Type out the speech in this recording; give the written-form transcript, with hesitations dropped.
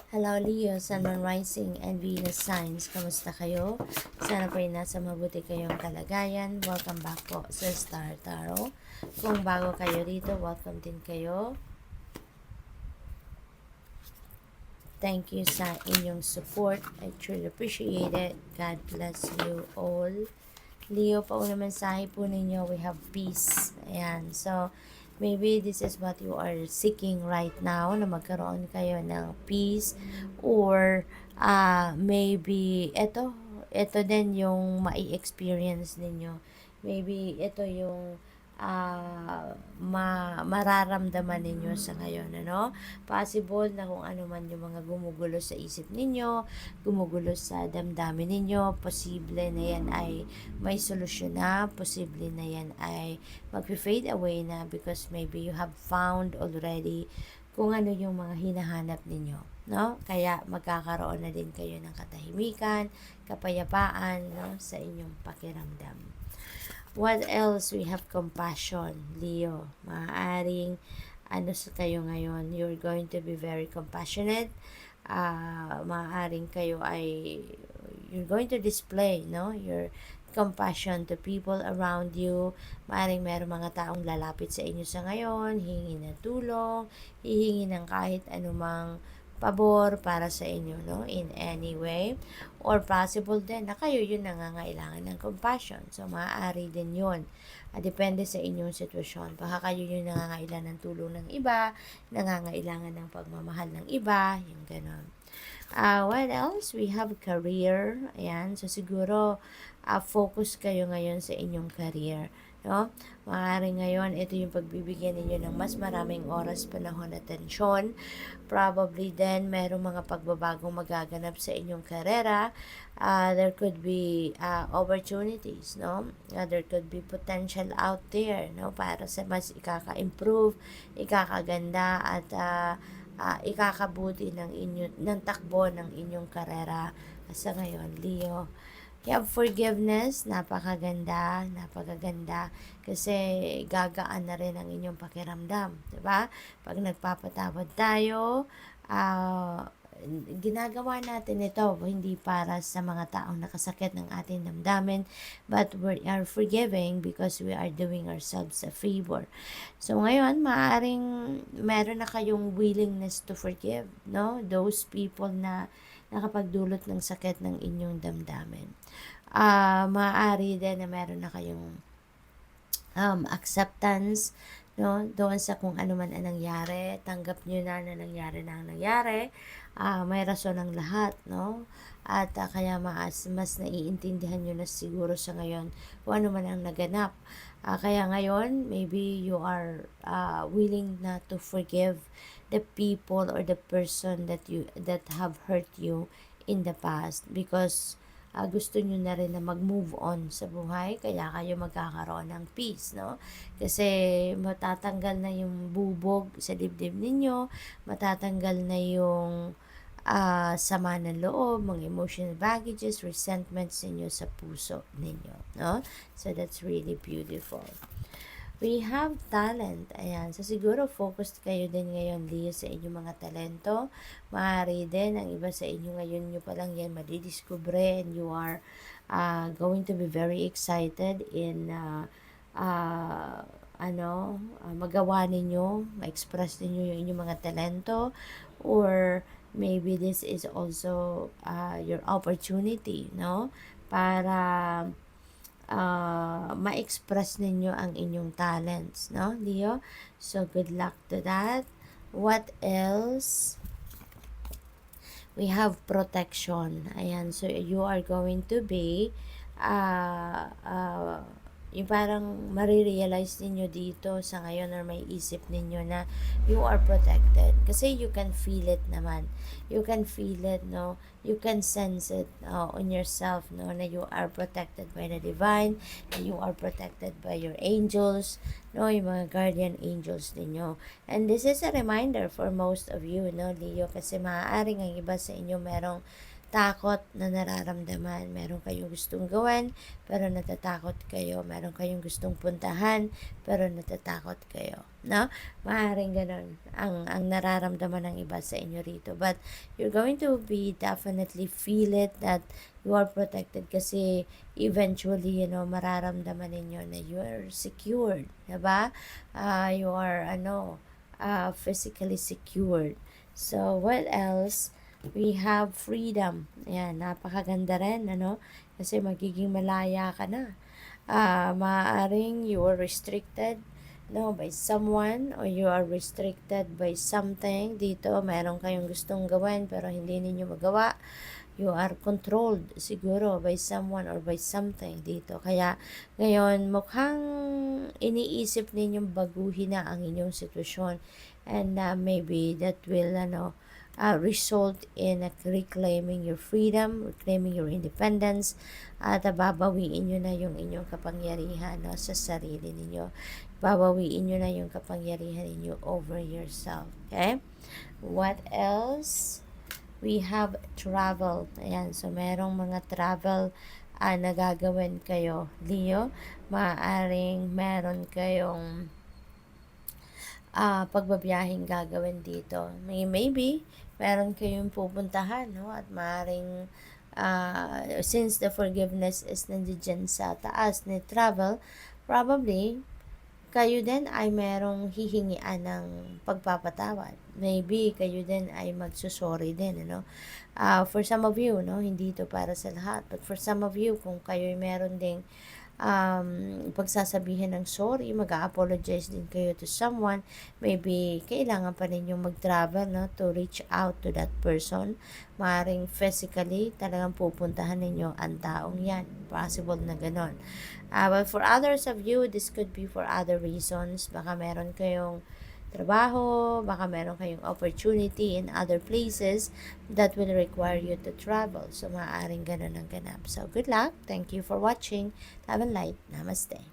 Hello Leo, Sun, Moon, Rising, and Venus signs. Kamusta kayo? Sana po ay nasa mabuti kayong kalagayan. Welcome back po sa Star Tarot. Kung bago kayo dito, welcome din kayo. Thank you sa inyong support. I truly appreciate it. God bless you all. Leo, pauna mensahe po ninyo, we have peace. Ayan, so maybe this is what you are seeking right now, na magkaroon kayo ng peace, or maybe ito din yung mai-experience ninyo. Maybe ito yung mararamdaman ninyo sa ngayon, ano? Possible na kung ano man yung mga gumugulo sa isip ninyo, gumugulo sa damdamin ninyo, posible na yan ay may solusyon na, posible na yan ay mag-fade away na, because maybe you have found already kung ano yung mga hinahanap ninyo, no? Kaya magkakaroon na din kayo ng katahimikan, kapayapaan, no, sa inyong pakiramdam. What else? We have compassion, Leo. Maaaring sa kayo ngayon, you're going to be very compassionate. Maaaring kayo ay you're going to display, no, your compassion to people around you. Maaaring meron mga taong lalapit sa inyo sa ngayon, hihingi ng tulong, hihingi ng kahit anumang pabor para sa inyo, no, in any way. Or possible din na kayo yung nangangailangan ng compassion. So, maaari din yun. Depende sa inyong sitwasyon. Baka kayo yung nangangailangan ng tulong ng iba, nangangailangan ng pagmamahal ng iba, yung gano'n. What else? We have career. Ayan. So, siguro, focus kayo ngayon sa inyong career. No? Maaaring ngayon, ito yung pagbibigyan ninyo ng mas maraming oras, panahon, at atensyon. Probably then, merong mga pagbabagong magaganap sa inyong karera. There could be opportunities, no? There could be potential out there, no? Para sa mas ikaka-improve, ikakaganda, at ikakabuti ng takbo ng inyong karera sa ngayon, Leo. You have forgiveness, napakaganda, kasi gagaan na rin ang inyong pakiramdam, diba? Pag nagpapatawad tayo, ginagawa natin ito hindi para sa mga taong nakasakit ng ating damdamin, but we are forgiving because we are doing ourselves a favor. So ngayon, maaaring meron na kayong willingness to forgive, no? Those people na nakapagdulot ng sakit ng inyong damdamin. Maaari din na meron na kayong acceptance, no, doon sa kung ano man ang nangyari. Tanggap nyo na nangyari na ang nangyari. May rason ng lahat, no? At kaya mas naiintindihan nyo na siguro sa ngayon kung ano man ang naganap. Kaya ngayon, maybe you are willing na to forgive the people or the person that have hurt you in the past, because gusto nyo na rin na mag-move on sa buhay, kaya kayo magkakaroon ng peace, no? Kasi matatanggal na yung bubog sa dibdib ninyo, matatanggal na yung sama ng loob, mga emotional baggages, resentments ninyo sa puso ninyo, no? So that's really beautiful. We have talent. Ayan. So, siguro focused kayo din ngayon, Leo, sa inyong mga talento. Maaari din, ang iba sa inyo ngayon nyo pa lang yan madidiscover, and you are going to be very excited in magawa ninyo, ma-express ninyo yung inyong mga talento, or maybe this is also your opportunity, no? Para ma-express ninyo ang inyong talents, no, Leo? So, good luck to that. What else? We have protection. Ayan, so you are going to be yung parang marirealize ninyo dito sa ngayon, or may isip ninyo na you are protected. Kasi you can feel it naman. You can feel it, no? You can sense it on yourself, no? Na you are protected by the divine, na you are protected by your angels, no? Yung mga guardian angels ninyo. And this is a reminder for most of you, no, Leo? Kasi maaaring ang iba sa inyo merong takot na nararamdaman. Meron kayong gustong gawin, pero natatakot kayo. Meron kayong gustong puntahan, pero natatakot kayo. No? Maaaring ganun ang nararamdaman ng iba sa inyo rito. But you're going to be definitely feel it that you are protected kasi eventually, mararamdaman ninyo na you are secured. Diba? You are, physically secured. So, what else? We have freedom. Ayan, napakaganda rin, kasi magiging malaya ka na. Maaaring you are restricted, by someone, or you are restricted by something. Dito, meron kayong gustong gawin, pero hindi ninyo magawa. You are controlled, siguro, by someone or by something dito. Kaya, ngayon, mukhang iniisip ninyong baguhin na ang inyong sitwasyon. And maybe that will, result in reclaiming your freedom, reclaiming your independence, at babawiin nyo na yung inyong kapangyarihan sa sarili ninyo. Babawiin nyo na yung kapangyarihan ninyo over yourself. Okay? What else? We have travel. Ayan, so merong mga travel na gagawin kayo, Leo. Maaaring meron kayong pagbabiyahing gagawin dito. Maybe meron kayong pupuntahan, at maaaring since the forgiveness is nandiyan sa taas ni travel, probably kayo din ay merong hihingian ng pagpapatawad. Maybe kayo din ay magsusorry din, for some of you, hindi ito para sa lahat, but for some of you, kung kayo ay meron ding pagsasabihin ng sorry, mag-apologize din kayo to someone, maybe kailangan pa ninyong mag-travel, to reach out to that person. Maaring physically talagang pupuntahan ninyo ang taong yan. Possible na ganon. But for others of you, this could be for other reasons. Baka meron kayong trabaho, baka meron kayong opportunity in other places that will require you to travel. So, maaaring ganun ang ganap. So, good luck. Thank you for watching. Love and light. Namaste.